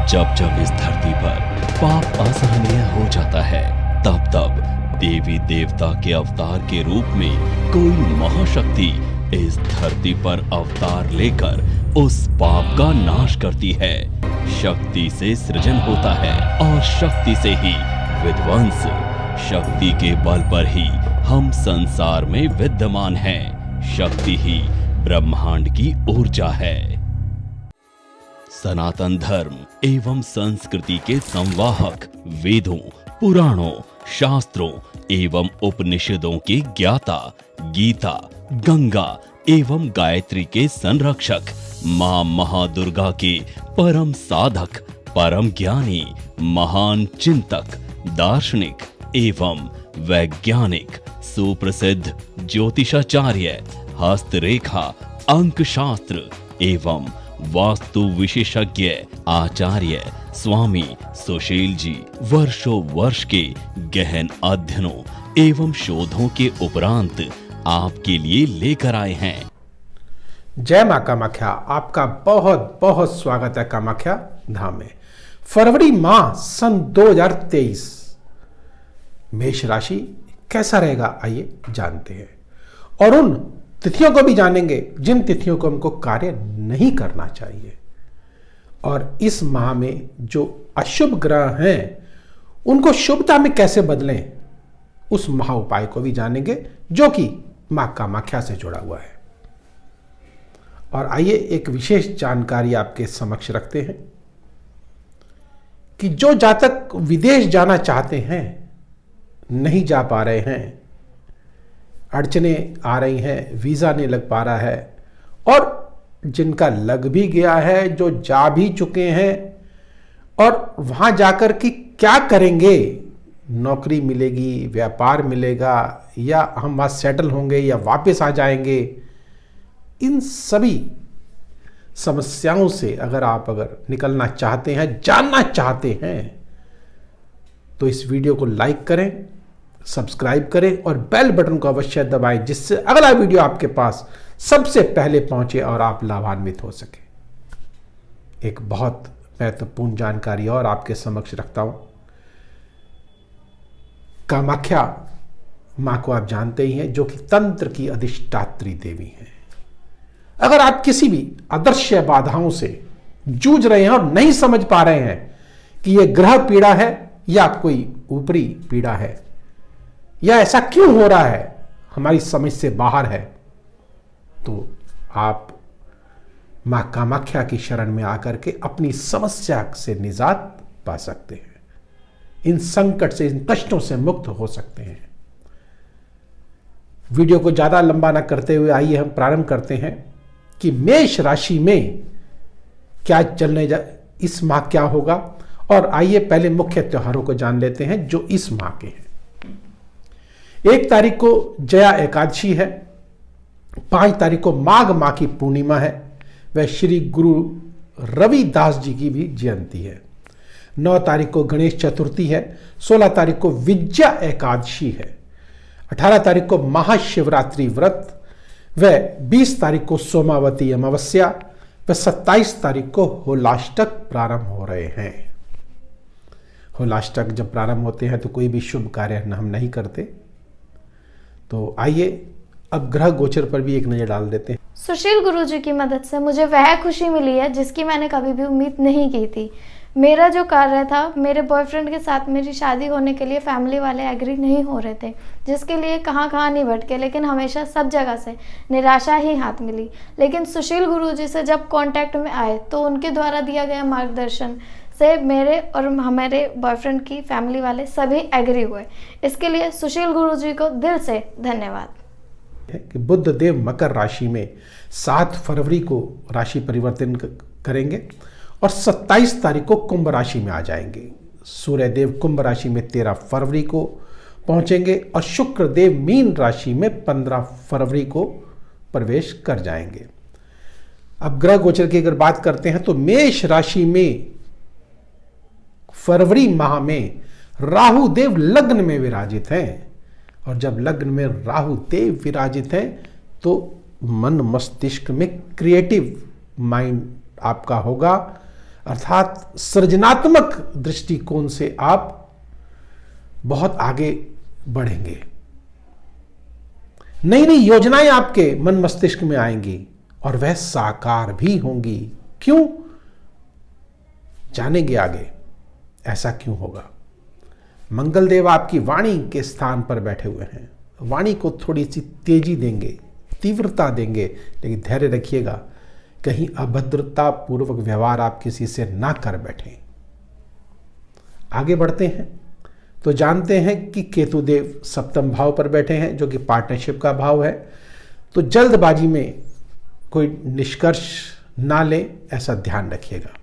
जब जब इस धरती पर पाप असहनीय हो जाता है, तब तब देवी देवता के अवतार के रूप में कोई महाशक्ति इस धरती पर अवतार लेकर उस पाप का नाश करती है। शक्ति से सृजन होता है और शक्ति से ही विध्वंस। शक्ति के बल पर ही हम संसार में विद्यमान हैं। शक्ति ही ब्रह्मांड की ऊर्जा है। सनातन धर्म एवं संस्कृति के संवाहक, वेदों, पुराणों, शास्त्रों एवं उपनिषदों के ज्ञाता, गीता, गंगा एवं गायत्री के संरक्षक, मां महादुर्गा के परम साधक, परम ज्ञानी, महान चिंतक, दार्शनिक एवं वैज्ञानिक, सुप्रसिद्ध ज्योतिषाचार्य, हस्तरेखा, अंक शास्त्र एवं वास्तु विशेषज्ञ आचार्य स्वामी सुशील जी वर्षों वर्ष के गहन अध्ययनों एवं शोधों के उपरांत आपके लिए लेकर आए हैं। जय मां कामाख्या। आपका बहुत बहुत स्वागत है कामाख्या धाम में। फरवरी माह सन 2023 मेष राशि कैसा रहेगा, आइए जानते हैं। और उन तिथियों को भी जानेंगे जिन तिथियों को हमको कार्य नहीं करना चाहिए। और इस माह में जो अशुभ ग्रह हैं उनको शुभता में कैसे बदलें, उस महा उपाय को भी जानेंगे जो कि मां कामाख्या से जुड़ा हुआ है। और आइए एक विशेष जानकारी आपके समक्ष रखते हैं कि जो जातक विदेश जाना चाहते हैं, नहीं जा पा रहे हैं, अड़चने आ रही हैं, वीज़ा नहीं लग पा रहा है, और जिनका लग भी गया है, जो जा भी चुके हैं और वहाँ जाकर कि क्या करेंगे, नौकरी मिलेगी, व्यापार मिलेगा, या हम वहाँ सेटल होंगे या वापस आ जाएंगे, इन सभी समस्याओं से अगर निकलना चाहते हैं, जानना चाहते हैं, तो इस वीडियो को लाइक करें, सब्सक्राइब करें और बेल बटन को अवश्य दबाएं, जिससे अगला वीडियो आपके पास सबसे पहले पहुंचे और आप लाभान्वित हो सके। एक बहुत महत्वपूर्ण जानकारी और आपके समक्ष रखता हूं। कामाख्या मां को आप जानते ही हैं, जो कि तंत्र की अधिष्ठात्री देवी हैं। अगर आप किसी भी अदृश्य बाधाओं से जूझ रहे हैं और नहीं समझ पा रहे हैं कि यह ग्रह पीड़ा है या कोई ऊपरी पीड़ा है, या ऐसा क्यों हो रहा है, हमारी समझ से बाहर है, तो आप मां कामाख्या की शरण में आकर के अपनी समस्या से निजात पा सकते हैं। इन संकट से, इन कष्टों से मुक्त हो सकते हैं। वीडियो को ज्यादा लंबा ना करते हुए आइए हम प्रारंभ करते हैं कि मेष राशि में क्या इस माह क्या होगा। और आइए पहले मुख्य त्योहारों को जान लेते हैं जो इस माह के हैं। 1 तारीख को जया एकादशी है। 5 तारीख को माघ माह की पूर्णिमा है। वह श्री गुरु रविदास जी की भी जयंती है। 9 तारीख को गणेश चतुर्थी है। 16 तारीख को विजया एकादशी है। 18 तारीख को महाशिवरात्रि व्रत। वह 20 तारीख को सोमावती अमावस्या। वह 27 तारीख को होलाष्टक प्रारंभ हो रहे हैं। होलाष्टक जब प्रारंभ होते हैं तो कोई भी शुभ कार्य हम नहीं करते। तो आइए अब ग्रह गोचर पर भी एक नजर डाल देते हैं। सुशील गुरुजी की मदद से मुझे वह खुशी मिली है जिसकी मैंने कभी भी उम्मीद नहीं की थी। मेरा जो कार्य था, मेरे बॉयफ्रेंड के साथ मेरी शादी होने के लिए फैमिली वाले एग्री नहीं हो रहे थे, जिसके लिए कहाँ कहाँ नहीं भटके, लेकिन हमेशा सब जगह से निराशा ही हाथ मिली। लेकिन सुशील गुरुजी से जब कांटेक्ट में आए तो उनके द्वारा दिया गया मार्गदर्शन से मेरे और हमारे बॉयफ्रेंड की फैमिली वाले सभी एग्री हुए। इसके लिए सुशील गुरुजी को दिल से धन्यवाद। कि बुध देव मकर राशि में 7 फरवरी को राशि परिवर्तन करेंगे और 27 तारीख को कुंभ राशि में आ जाएंगे। सूर्य देव कुंभ राशि में 13 फरवरी को पहुंचेंगे और शुक्र देव मीन राशि में 15 फरवरी को प्रवेश कर जाएंगे। अब ग्रह गोचर की अगर बात करते हैं तो मेष राशि में फरवरी माह में राहु देव लग्न में विराजित हैं। और जब लग्न में राहु देव विराजित हैं तो मन मस्तिष्क में क्रिएटिव माइंड आपका होगा। अर्थात सृजनात्मक दृष्टिकोण से आप बहुत आगे बढ़ेंगे। नई नई योजनाएं आपके मन मस्तिष्क में आएंगी और वह साकार भी होंगी। क्यों? जानेंगे आगे ऐसा क्यों होगा। मंगल देव आपकी वाणी के स्थान पर बैठे हुए हैं। वाणी को थोड़ी सी तेजी देंगे, तीव्रता देंगे, लेकिन धैर्य रखिएगा कहीं अभद्रता पूर्वक व्यवहार आप किसी से ना कर बैठें। आगे बढ़ते हैं तो जानते हैं कि केतु देव सप्तम भाव पर बैठे हैं, जो कि पार्टनरशिप का भाव है। तो जल्दबाजी में कोई निष्कर्ष ना लें, ऐसा ध्यान रखिएगा।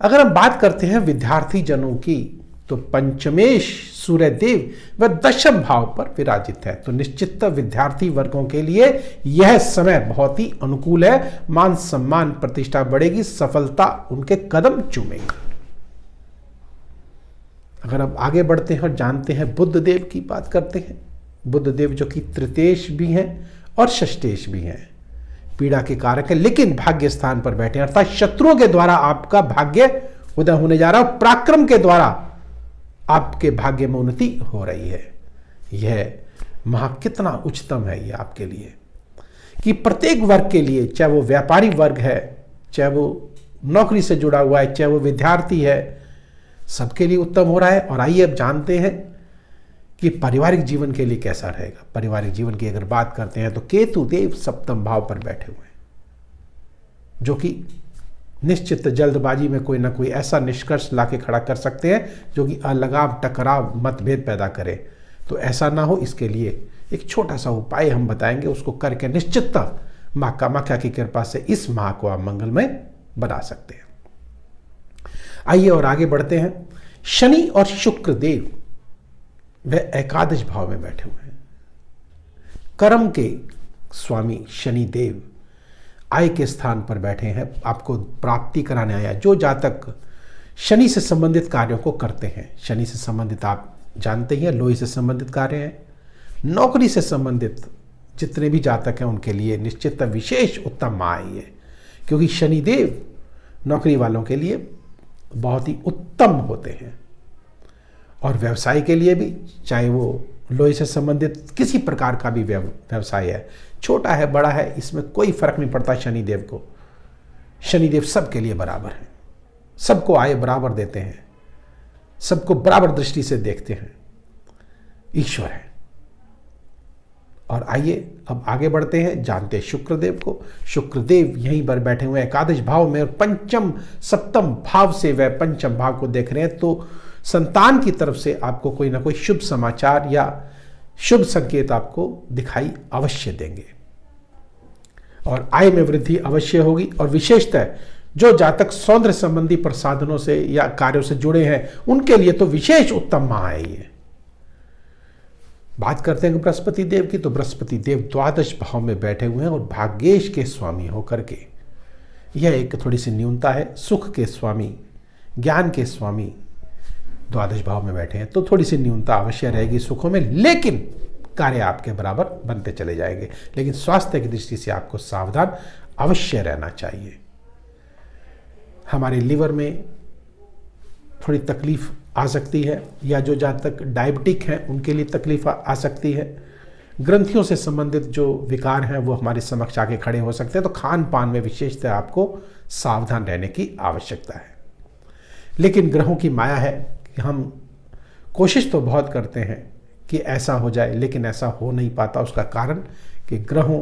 अगर हम बात करते हैं विद्यार्थी जनों की, तो पंचमेश सूर्य देव वह दशम भाव पर विराजित है। तो निश्चित विद्यार्थी वर्गों के लिए यह समय बहुत ही अनुकूल है। मान सम्मान प्रतिष्ठा बढ़ेगी, सफलता उनके कदम चूमेगी। अगर अब आगे बढ़ते हैं और जानते हैं बुध देव की बात करते हैं। बुध देव जो कि तृतीयेश भी हैं और षष्ठेश भी हैं, पीड़ा के कारक है, लेकिन भाग्य स्थान पर बैठे हैं, अर्थात शत्रुओं के द्वारा आपका भाग्य उदय होने जा रहा है। पराक्रम के द्वारा आपके भाग्य में उन्नति हो रही है। यह महा कितना उच्चतम है ये आपके लिए कि प्रत्येक वर्ग के लिए, चाहे वो व्यापारी वर्ग है, चाहे वो नौकरी से जुड़ा हुआ है, चाहे वो विद्यार्थी है, सबके लिए उत्तम हो रहा है। और आइए अब जानते हैं कि पारिवारिक जीवन के लिए कैसा रहेगा। पारिवारिक जीवन की अगर बात करते हैं तो केतु देव सप्तम भाव पर बैठे हुए हैं, जो कि निश्चित जल्दबाजी में कोई ना कोई ऐसा निष्कर्ष लाके खड़ा कर सकते हैं जो कि अलगाव, टकराव, मतभेद पैदा करे। तो ऐसा ना हो, इसके लिए एक छोटा सा उपाय हम बताएंगे, उसको करके निश्चित मां कामाख्या की कृपा से इस माह को आप मंगलमय बना सकते हैं। आइए और आगे बढ़ते हैं। शनि और शुक्र देव वह एकादश भाव में बैठे हुए हैं। कर्म के स्वामी शनि देव आय के स्थान पर बैठे हैं, आपको प्राप्ति कराने आया। जो जातक शनि से संबंधित कार्यों को करते हैं, शनि से संबंधित आप जानते हैं लोहे से संबंधित कार्य हैं, नौकरी से संबंधित जितने भी जातक हैं उनके लिए निश्चित विशेष उत्तम माह आई है, क्योंकि शनिदेव नौकरी वालों के लिए बहुत ही उत्तम होते हैं। और व्यवसाय के लिए भी, चाहे वो लोहे से संबंधित किसी प्रकार का भी व्यवसाय है, छोटा है बड़ा है, इसमें कोई फर्क नहीं पड़ता शनिदेव को। शनिदेव सबके लिए बराबर है, सबको आय बराबर देते हैं, सबको बराबर दृष्टि से देखते हैं, ईश्वर है। और आइए अब आगे बढ़ते हैं, जानते हैं शुक्रदेव को। शुक्रदेव यहीं पर बैठे हुए हैं एकादश भाव में, और पंचम सप्तम भाव से वह पंचम भाव को देख रहे हैं। तो संतान की तरफ से आपको कोई ना कोई शुभ समाचार या शुभ संकेत आपको दिखाई अवश्य देंगे, और आय में वृद्धि अवश्य होगी। और विशेषतः जो जातक सौंदर्य संबंधी प्रसाधनों से या कार्यों से जुड़े हैं उनके लिए तो विशेष उत्तम माह है ये। बात करते हैं बृहस्पति देव की, तो बृहस्पति देव द्वादश भाव में बैठे हुए हैं और भाग्येश के स्वामी होकर के, यह एक थोड़ी सी न्यूनता है। सुख के स्वामी, ज्ञान के स्वामी द्वादश भाव में बैठे हैं, तो थोड़ी सी न्यूनता अवश्य रहेगी सुखों में, लेकिन कार्य आपके बराबर बनते चले जाएंगे। लेकिन स्वास्थ्य की दृष्टि से आपको सावधान अवश्य रहना चाहिए। हमारे लिवर में थोड़ी तकलीफ आ सकती है, या जो जहाँ तक डायबिटिक हैं उनके लिए तकलीफ आ सकती है। ग्रंथियों से संबंधित जो विकार हैं वो हमारे समक्ष आके खड़े हो सकते हैं। तो खान पान में विशेषतः आपको सावधान रहने की आवश्यकता है। लेकिन ग्रहों की माया है कि हम कोशिश तो बहुत करते हैं कि ऐसा हो जाए, लेकिन ऐसा हो नहीं पाता। उसका कारण कि ग्रहों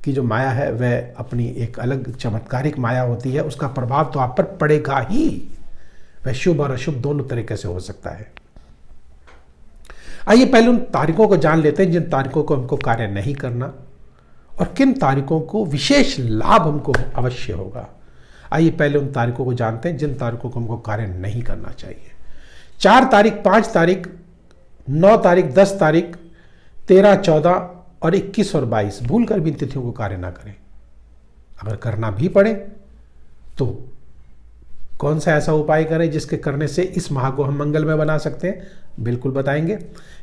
की जो माया है वह अपनी एक अलग चमत्कारिक माया होती है, उसका प्रभाव तो आप पर पड़ेगा ही। वह शुभ और अशुभ दोनों तरीके से हो सकता है। आइए पहले उन तारीखों को जान लेते हैं जिन तारीखों को हमको कार्य नहीं करना, और किन तारीखों को विशेष लाभ हमको अवश्य होगा। आइए पहले उन तारीखों को जानते हैं जिन तारीखों को हमको कार्य नहीं करना चाहिए। 4 तारीख, 5 तारीख, 9 तारीख, 10 तारीख, 13, 14 और 21 और 22 भूल कर भी इन तिथियों को कार्य ना करें। अगर करना भी पड़े तो कौन सा ऐसा उपाय करें जिसके करने से इस माह को हम मंगलमय बना सकते हैं, बिल्कुल बताएंगे।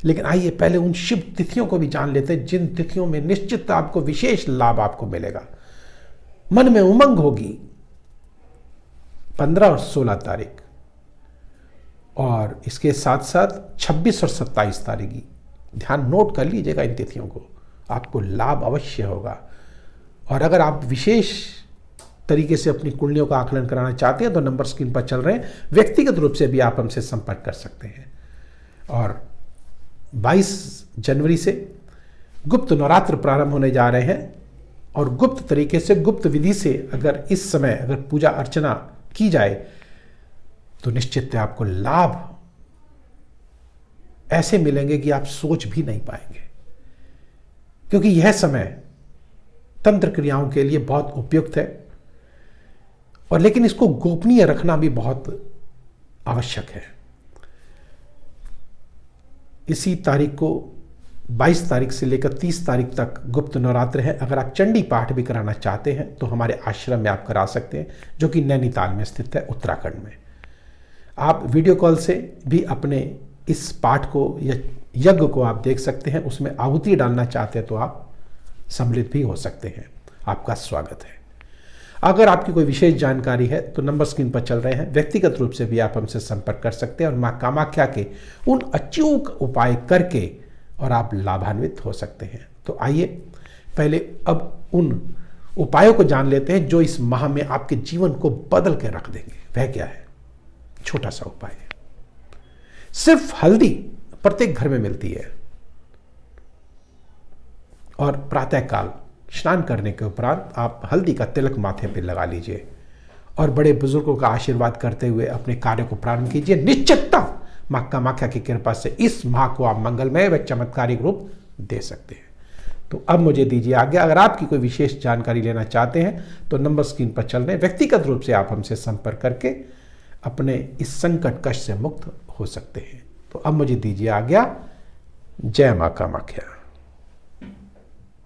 लेकिन आइए पहले उन शुभ तिथियों को भी जान लेते हैं जिन तिथियों में निश्चित आपको विशेष लाभ आपको मिलेगा, मन में उमंग होगी, 15 और 16 तारीख, और इसके साथ साथ 26 और 27 तारीख की ध्यान नोट कर लीजिएगा। इन तिथियों को आपको लाभ अवश्य होगा। और अगर आप विशेष तरीके से अपनी कुंडलियों का आकलन कराना चाहते हैं तो नंबर स्क्रीन पर चल रहे हैं, व्यक्तिगत रूप से भी आप हमसे संपर्क कर सकते हैं। और 22 जनवरी से गुप्त नवरात्र प्रारंभ होने जा रहे हैं, और गुप्त तरीके से, गुप्त विधि से अगर इस समय अगर पूजा अर्चना की जाए तो निश्चित आपको लाभ ऐसे मिलेंगे कि आप सोच भी नहीं पाएंगे, क्योंकि यह समय तंत्र क्रियाओं के लिए बहुत उपयुक्त है। और लेकिन इसको गोपनीय रखना भी बहुत आवश्यक है। इसी तारीख को 22 तारीख से लेकर 30 तारीख तक गुप्त नवरात्र है। अगर आप चंडी पाठ भी कराना चाहते हैं तो हमारे आश्रम में आप करा सकते हैं, जो कि नैनीताल में स्थित है, उत्तराखंड में। आप वीडियो कॉल से भी अपने इस पाठ को या यज्ञ को आप देख सकते हैं। उसमें आहुति डालना चाहते हैं तो आप सम्मिलित भी हो सकते हैं। आपका स्वागत है। अगर आपकी कोई विशेष जानकारी है तो नंबर स्क्रीन पर चल रहे हैं, व्यक्तिगत रूप से भी आप हमसे संपर्क कर सकते हैं और माँ कामाख्या के उन अचूक उपाय करके और आप लाभान्वित हो सकते हैं। तो आइए पहले अब उन उपायों को जान लेते हैं जो इस माह में आपके जीवन को बदल के रख देंगे। वह क्या है? छोटा सा उपाय है, सिर्फ हल्दी प्रत्येक घर में मिलती है, और प्रातःकाल स्नान करने के उपरांत आप हल्दी का तिलक माथे पर लगा लीजिए और बड़े बुजुर्गों का आशीर्वाद करते हुए अपने कार्य को प्रारंभ कीजिए। निश्चितता माँ कामाख्या की कृपा से इस माह को आप मंगलमय व चमत्कारिक रूप दे सकते हैं। तो अब मुझे दीजिए आज्ञा। अगर आपकी कोई विशेष जानकारी लेना चाहते हैं तो नंबर स्क्रीन पर चल रहे हैं, व्यक्तिगत रूप से आप हमसे संपर्क करके अपने इस संकट कष्ट से मुक्त हो सकते हैं। तो अब मुझे दीजिए आज्ञा। जय माँ कामाख्या।